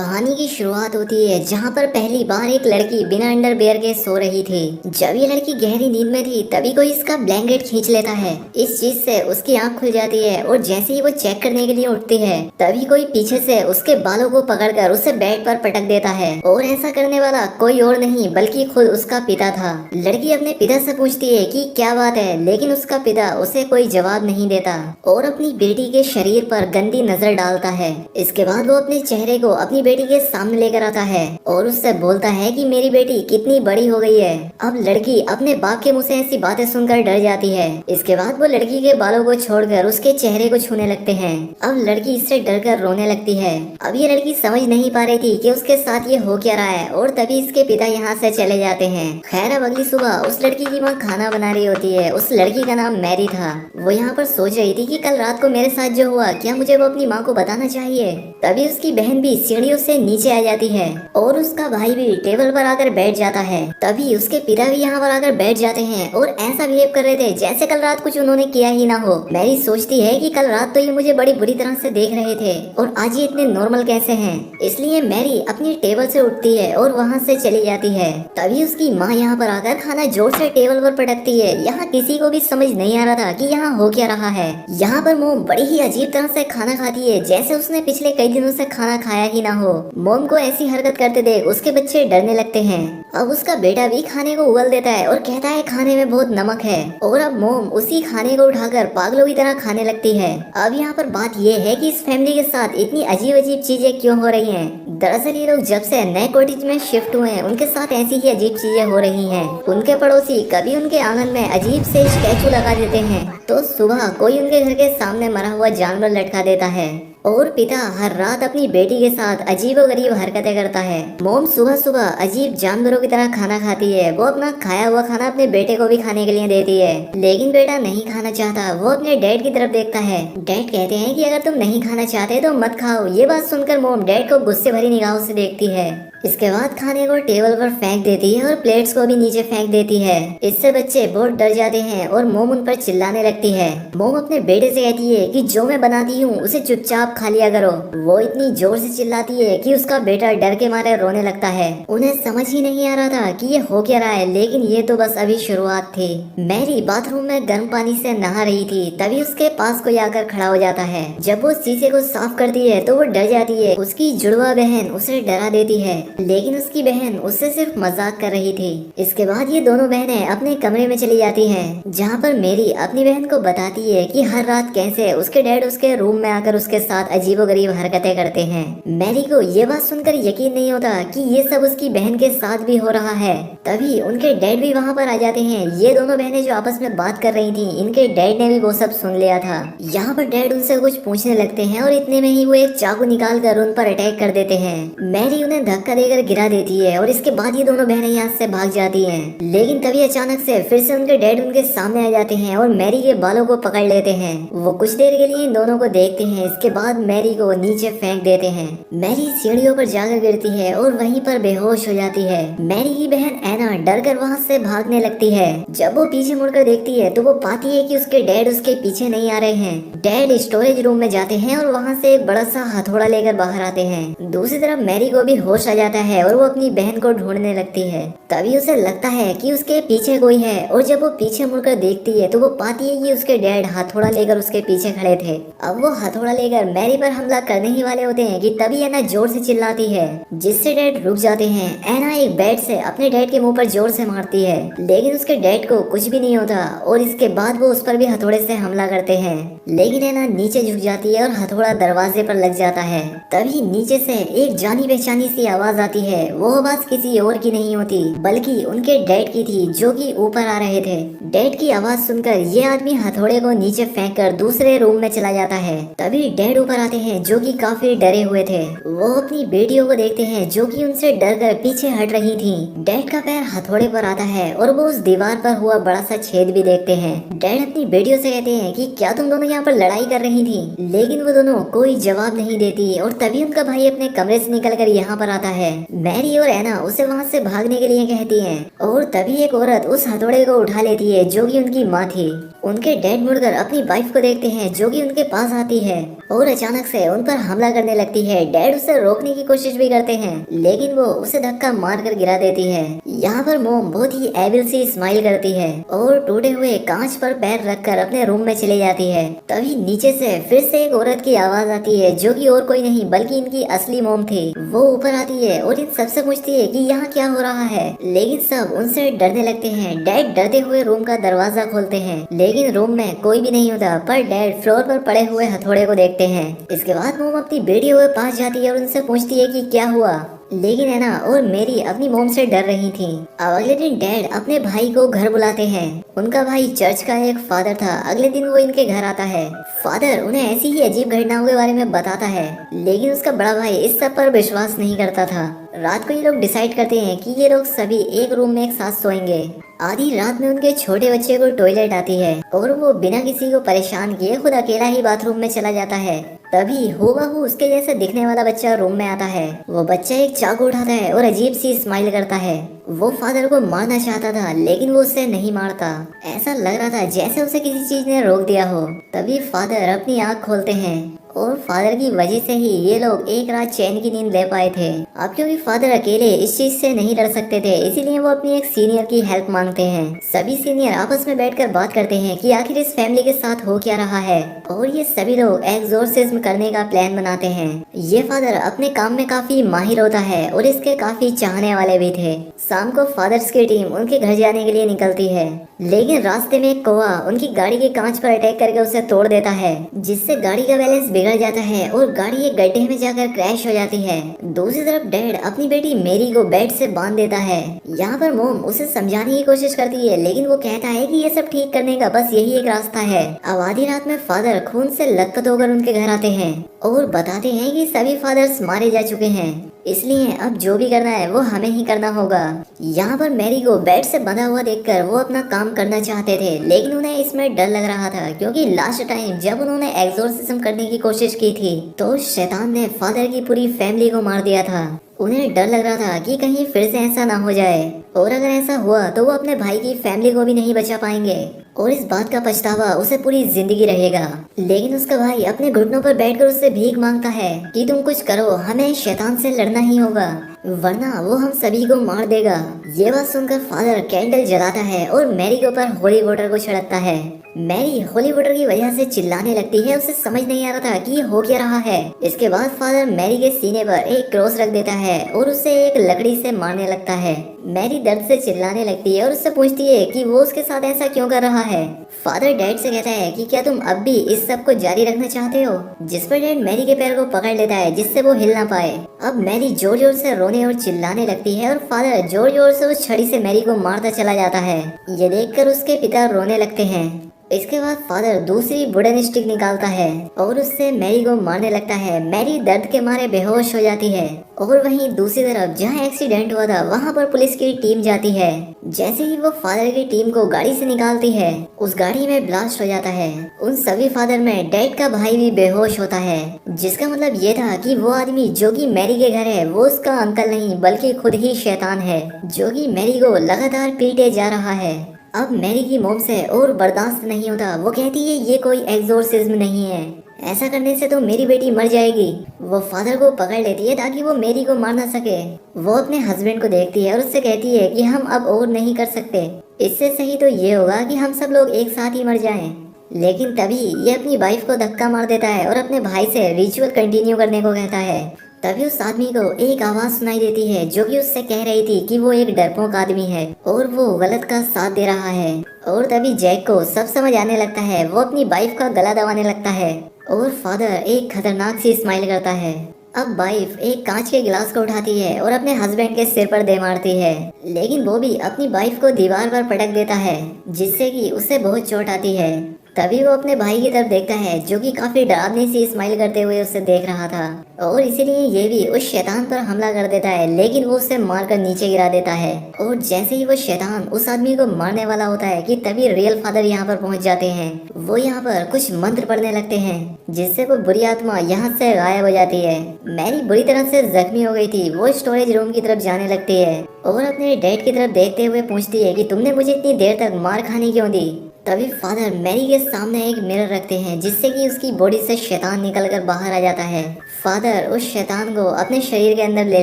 कहानी की शुरुआत होती है जहाँ पर पहली बार एक लड़की बिना अंडरवियर के सो रही थी। जब ये लड़की गहरी नींद में थी तभी कोई इसका ब्लैंकेट खींच लेता है। इस चीज से उसकी आंख खुल जाती है और जैसे ही वो चेक करने के लिए उठती है तभी कोई पीछे से उसके बालों को पकड़कर उसे बेड पर पटक देता है और ऐसा करने वाला कोई और नहीं बल्कि खुद उसका पिता था। लड़की अपने पिता से पूछती है कि क्या बात है, लेकिन उसका पिता उसे कोई जवाब नहीं देता और अपनी बेटी के शरीर पर गंदी नजर डालता है। इसके बाद वो अपने चेहरे को अपनी बेटी के सामने लेकर आता है और उससे बोलता है कि मेरी बेटी कितनी बड़ी हो गई है। अब लड़की अपने बाप के मुंह से ऐसी बातें सुनकर डर जाती है। इसके बाद वो लड़की के बालों को छोड़कर उसके चेहरे को छूने लगते हैं। अब लड़की इससे डरकर रोने लगती है। अब ये लड़की समझ नहीं पा रही थी कि उसके साथ ये हो क्या रहा है और तभी इसके पिता यहाँ से चले जाते हैं। खैर अब अगली सुबह उस लड़की की माँ खाना बना रही होती है। उस लड़की का नाम मैरी था। वो यहाँ पर सोच रही थी कि कल रात को मेरे साथ जो हुआ क्या मुझे वो अपनी माँ को बताना चाहिए। तभी उसकी बहन भी सीढ़ियों से नीचे आ जाती है और उसका भाई भी टेबल पर आकर बैठ जाता है। तभी उसके पिता भी यहाँ पर आकर बैठ जाते हैं और ऐसा बिहेव कर रहे थे जैसे कल रात कुछ उन्होंने किया ही ना हो। मैरी सोचती है कि कल रात तो ये मुझे बड़ी बुरी तरह से देख रहे थे और आज ये इतने नॉर्मल कैसे हैं। इसलिए मैरी अपनी टेबल से उठती है और वहाँ से चली जाती है। तभी उसकी माँ यहाँ पर आकर खाना जोर से टेबल पर पटकती है। यहाँ किसी को भी समझ नहीं आ रहा था कि यहाँ हो क्या रहा है। यहाँ पर मोम बड़ी ही अजीब तरह से खाना खाती है जैसे उसने पिछले कई दिनों से खाना खाया ही ना हो। मोम को ऐसी हरकत करते देख उसके बच्चे डरने लगते हैं। अब उसका बेटा भी खाने को उगल देता है और कहता है खाने में बहुत नमक है और अब मोम उसी खाने को उठाकर पागलों की तरह खाने लगती है। अब यहाँ पर बात ये है कि इस फैमिली के साथ इतनी अजीब अजीब चीजें क्यों हो रही हैं। दरअसल ये लोग जब से नए कॉटेज में शिफ्ट हुए हैं उनके साथ ऐसी ही अजीब चीजें हो रही हैं। उनके पड़ोसी कभी उनके आंगन में अजीब से स्टैचू लगा देते हैं तो सुबह कोई उनके घर के सामने मरा हुआ जानवर लटका देता है और पिता हर रात अपनी बेटी के साथ अजीबोगरीब हरकतें करता है। मोम सुबह सुबह अजीब जानवरों की तरह खाना खाती है। वो अपना खाया हुआ खाना अपने बेटे को भी खाने के लिए देती है, लेकिन बेटा नहीं खाना चाहता। वो अपने डैड की तरफ देखता है। डैड कहते हैं कि अगर तुम नहीं खाना चाहते तो मत खाओ। ये बात सुनकर मोम डैड को गुस्से भरी निगाहों से देखती है। इसके बाद खाने को टेबल पर फेंक देती है और प्लेट्स को भी नीचे फेंक देती है। इससे बच्चे बहुत डर जाते हैं और मोम उन पर चिल्लाने लगती है। मोम अपने बेटे से कहती है कि जो मैं बनाती हूँ उसे चुपचाप खा लिया करो। वो इतनी जोर से चिल्लाती है कि उसका बेटा डर के मारे रोने लगता है। उन्हें समझ ही नहीं आ रहा था कि ये हो क्या रहा है, लेकिन ये तो बस अभी शुरुआत थी। मैरी बाथरूम में गर्म पानी से नहा रही थी तभी उसके पास कोई आकर खड़ा हो जाता है। जब वो शीशे को साफ करती है तो वो डर जाती है। उसकी जुड़वा बहन उसे डरा देती है, लेकिन उसकी बहन उससे सिर्फ मजाक कर रही थी। इसके बाद ये दोनों बहनें अपने कमरे में चली जाती हैं, जहाँ पर मेरी अपनी बहन को बताती है कि हर रात कैसे उसके डैड उसके रूम में आकर उसके साथ अजीबोगरीब हरकतें करते हैं। मैरी को ये बात सुनकर यकीन नहीं होता कि ये सब उसकी बहन के साथ भी हो रहा है। तभी उनके डैड भी वहाँ पर आ जाते हैं। ये दोनों बहनें जो आपस में बात कर रही थी, इनके डैड ने भी वो सब सुन लिया था। यहाँ पर डैड उनसे कुछ पूछने लगते हैं और इतने में ही वो एक चाकू निकाल कर उन पर अटैक कर देते हैं। मैरी उन्हें धक्का देकर गिरा देती है और इसके बाद ये दोनों बहनें यहाँ से भाग जाती हैं। लेकिन तभी अचानक से फिर से उनके डैड उनके सामने आ जाते हैं और मैरी के बालों को पकड़ लेते हैं। वो कुछ देर के लिए इन दोनों को देखते हैं। इसके बाद मैरी को नीचे फेंक देते हैं। मैरी सीढ़ियों पर जाकर गिरती है और वहीं पर बेहोश हो जाती है। मैरी की बहन एना डर कर वहाँ से भागने लगती है। जब वो पीछे मुड़कर देखती है तो वो पाती है कि उसके डैड उसके पीछे नहीं आ रहे हैं। डैड स्टोरेज रूम में जाते हैं और वहाँ से एक बड़ा सा हथौड़ा लेकर बाहर आते हैं। दूसरी तरफ मैरी को भी होश आ जाता है और वो अपनी बहन को ढूंढने लगती है। तभी उसे लगता है कि उसके पीछे कोई है और जब वो पीछे मुड़कर देखती है तो वो पाती है कि उसके डैड हथौड़ा लेकर उसके पीछे खड़े थे। अब वो हथौड़ा लेकर मैरी पर हमला करने ही वाले होते हैं कि तभी एना जोर से चिल्लाती है, जिससे डैड रुक जाते हैं। एना एक बैट से अपने डैड के मुंह पर जोर से मारती है, लेकिन उसके डैड को कुछ भी नहीं होता और इसके बाद वो उस पर भी हथौड़े से हमला करते हैं। लेकिन एना नीचे झुक जाती है और हथौड़ा दरवाजे पर लग जाता है। तभी नीचे से एक जानी पहचानी सी आवाज आती है। वो आवाज किसी और की नहीं होती बल्कि उनके डैड की थी, जो कि ऊपर आ रहे थे। डैड की आवाज सुनकर ये आदमी हथौड़े को नीचे फेंक कर दूसरे रूम में चला जाता है। तभी डैड ऊपर आते हैं, जो कि काफी डरे हुए थे। वो अपनी बेटियों को देखते हैं जो कि उनसे डर कर पीछे हट रही थी। डैड का पैर हथौड़े पर आता है और वो उस दीवार पर हुआ बड़ा सा छेद भी देखते हैं। डैड अपनी बेटियों से कहते हैं कि क्या तुम दोनों यहाँ पर लड़ाई कर रही थी, लेकिन वो दोनों कोई जवाब नहीं देती। और तभी उनका भाई अपने कमरे से निकलकर यहाँ पर आता है मैरी और एना उसे वहाँ से भागने के लिए कहती हैं और तभी एक औरत उस हथौड़े को उठा लेती है जो कि उनकी माँ थी। उनके डैड मुड़कर अपनी वाइफ को देखते हैं जो कि उनके पास आती है और अचानक से उन पर हमला करने लगती है। डैड उसे रोकने की कोशिश भी करते हैं लेकिन वो उसे धक्का मार कर गिरा देती है। यहाँ पर मोम बहुत ही एविल सी स्माइल करती है और टूटे हुए कांच पर पैर रखकर अपने रूम में चली जाती है। तभी नीचे से फिर से एक औरत की आवाज आती है जो कि और कोई नहीं बल्कि इनकी असली मोम थी। वो ऊपर आती है और इन सबसे पूछती है कि यहाँ क्या हो रहा है, लेकिन सब उनसे डरने लगते हैं। डैड डरते हुए रूम का दरवाजा खोलते हैं लेकिन रूम में कोई भी नहीं होता, पर डैड फ्लोर पर पड़े हुए हथौड़े को देखते हैं। इसके बाद मोम अपनी बेटियों के पास जाती है और उनसे पूछती है कि क्या हुआ, लेकिन एना और मेरी अपनी मोम से डर रही थी। अब अगले दिन डैड अपने भाई को घर बुलाते हैं। उनका भाई चर्च का एक फादर था। अगले दिन वो इनके घर आता है। फादर उन्हें ऐसी ही अजीब घटनाओं के बारे में बताता है लेकिन उसका बड़ा भाई इस सब पर विश्वास नहीं करता था। रात को ये लोग डिसाइड करते हैं कि ये लोग सभी एक रूम में एक साथ सोएंगे। आधी रात में उनके छोटे बच्चे को टॉयलेट आती है और वो बिना किसी को परेशान किए खुद अकेला ही बाथरूम में चला जाता है। तभी हूबहू उसके जैसे दिखने वाला बच्चा रूम में आता है। वो बच्चा एक चाकू उठाता है और अजीब सी स्माइल करता है। वो फादर को मारना चाहता था लेकिन वो उसे नहीं मारता। ऐसा लग रहा था जैसे उसे किसी चीज ने रोक दिया हो। तभी फादर अपनी आँख खोलते हैं और फादर की वजह से ही ये लोग एक रात चैन की नींद ले पाए थे। अब क्योंकि फादर अकेले इस चीज से नहीं लड़ सकते थे इसीलिए वो अपनी एक सीनियर की हेल्प मांगते हैं। सभी सीनियर आपस में बैठकर बात करते हैं कि आखिर इस फैमिली के साथ हो क्या रहा है और ये सभी लोग एक्सोर्सिज्म करने का प्लान बनाते हैं। ये फादर अपने काम में काफी माहिर होता है और इसके काफी चाहने वाले भी थे। शाम को फादर्स की टीम उनके घर जाने के लिए निकलती है लेकिन रास्ते में एक कौवा उनकी गाड़ी के कांच पर अटैक करके उसे तोड़ देता है जिससे गाड़ी का बैलेंस बिगड़ जाता है और गाड़ी एक गड्ढे में जाकर क्रैश हो जाती है। दूसरी तरफ डैड अपनी बेटी मेरी को बेड से बांध देता है। यहाँ पर मोम उसे समझाने की कोशिश करती है लेकिन वो कहता है कि ये सब ठीक करने का बस यही एक रास्ता है। अब आधी रात में फादर खून से लथपथ होकर उनके घर आते हैं और बताते हैं कि सभी फादर्स मारे जा चुके हैं इसलिए अब जो भी करना है वो हमें ही करना होगा। यहाँ पर मैरी को बेड से बंधा हुआ देखकर वो अपना काम करना चाहते थे लेकिन उन्हें इसमें डर लग रहा था क्योंकि लास्ट टाइम जब उन्होंने एक्सोर्सिज्म करने की कोशिश की थी तो शैतान ने फादर की पूरी फैमिली को मार दिया था। उन्हें डर लग रहा था कि कहीं फिर से ऐसा ना हो जाए और अगर ऐसा हुआ तो वो अपने भाई की फैमिली को भी नहीं बचा पाएंगे और इस बात का पछतावा उसे पूरी जिंदगी रहेगा। लेकिन उसका भाई अपने घुटनों पर बैठकर उससे भीख मांगता है कि तुम कुछ करो, हमें शैतान से लड़ना ही होगा वरना वो हम सभी को मार देगा। ये बात सुनकर फादर कैंडल जलाता है और मैरी के ऊपर होली वाटर को छिड़कता है। मैरी होली वाटर की वजह से चिल्लाने लगती है। उसे समझ नहीं आ रहा था कि ये हो क्या रहा है। इसके बाद फादर मैरी के सीने पर एक क्रॉस रख देता है और उसे एक लकड़ी से मारने लगता है। मैरी दर्द से चिल्लाने लगती है और उससे पूछती है कि वो उसके साथ ऐसा क्यों कर रहा है। फादर डैड से कहता है कि क्या तुम अब भी इस सब को जारी रखना चाहते हो, जिस पर डैड मैरी के पैर को पकड़ लेता है जिससे वो हिल ना पाए। अब मैरी जोर जोर से रोने और चिल्लाने लगती है और फादर जोर जोर से उस छड़ी से मैरी को मारता चला जाता है। ये देखकर उसके पिता रोने लगते हैं। इसके बाद फादर दूसरी वुडन स्टिक निकालता है और उससे मैरी को मारने लगता है। मैरी दर्द के मारे बेहोश हो जाती है और वहीं दूसरी तरफ जहां एक्सीडेंट हुआ था वहां पर पुलिस की टीम जाती है। जैसे ही वो फादर की टीम को गाड़ी से निकालती है उस गाड़ी में ब्लास्ट हो जाता है। उन सभी फादर में डैड का भाई भी बेहोश होता है जिसका मतलब ये था कि वो आदमी जो कि मैरी के घर है वो उसका अंकल नहीं बल्कि खुद ही शैतान है जो कि मैरी को लगातार पीटे जा रहा है। अब मैरी की मोम से और बर्दाश्त नहीं होता। वो कहती है ये कोई एक्सोर्सिज्म नहीं है, ऐसा करने से तो मेरी बेटी मर जाएगी। वो फादर को पकड़ लेती है ताकि वो मैरी को मार ना सके। वो अपने हस्बैंड को देखती है और उससे कहती है कि हम अब और नहीं कर सकते, इससे सही तो ये होगा कि हम सब लोग एक साथ ही मर जाएं। लेकिन तभी ये अपनी वाइफ को धक्का मार देता है और अपने भाई से रिचुअल कंटिन्यू करने को कहता है। तभी उस आदमी को एक आवाज सुनाई देती है जो कि उससे कह रही थी कि वो एक डरपोक आदमी है और वो गलत का साथ दे रहा है। और तभी जैक को सब समझ आने लगता है। वो अपनी वाइफ का गला दबाने लगता है और फादर एक खतरनाक सी स्माइल करता है। अब वाइफ एक कांच के गिलास को उठाती है और अपने हस्बैंड के सिर पर दे मारती है, लेकिन वो भी अपनी वाइफ को दीवार पर पटक देता है जिससे कि उसे बहुत चोट आती है। तभी वो अपने भाई की तरफ देखता है जो कि काफी डरावनी सी स्माइल करते हुए उसे देख रहा था, और इसीलिए ये भी उस शैतान पर हमला कर देता है, लेकिन वो उसे मारकर नीचे गिरा देता है। और जैसे ही वो शैतान उस आदमी को मारने वाला होता है कि तभी रियल फादर यहाँ पर पहुंच जाते हैं। वो यहाँ पर कुछ मंत्र पढ़ने लगते हैं जिससे वो बुरी आत्मा यहाँ से गायब हो जाती है। मैरी बुरी तरह से जख्मी हो गई थी, वो स्टोरेज रूम की तरफ जाने लगती है और अपने डैड की तरफ देखते हुए पूछती है कि तुमने मुझे इतनी देर तक मार खाने क्यों दी। तभी फादर मैरी के सामने एक मिरर रखते हैं जिससे कि उसकी बॉडी से शैतान निकलकर बाहर आ जाता है। फादर उस शैतान को अपने शरीर के अंदर ले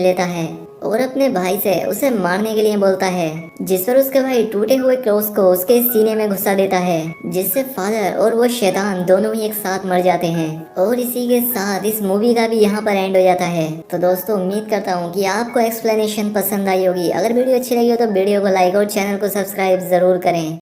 लेता है और अपने भाई से उसे मारने के लिए बोलता है, जिस पर उसके भाई टूटे हुए क्रॉस को उसके सीने में घुसा देता है, जिससे फादर और वो शैतान दोनों ही एक साथ मर जाते हैं। और इसी के साथ इस मूवी का भी यहाँ पर एंड हो जाता है। तो दोस्तों उम्मीद करता हूँ कि आपको एक्सप्लेनेशन पसंद आई होगी। अगर वीडियो अच्छी लगी हो तो वीडियो को लाइक और चैनल को सब्सक्राइब जरूर करें।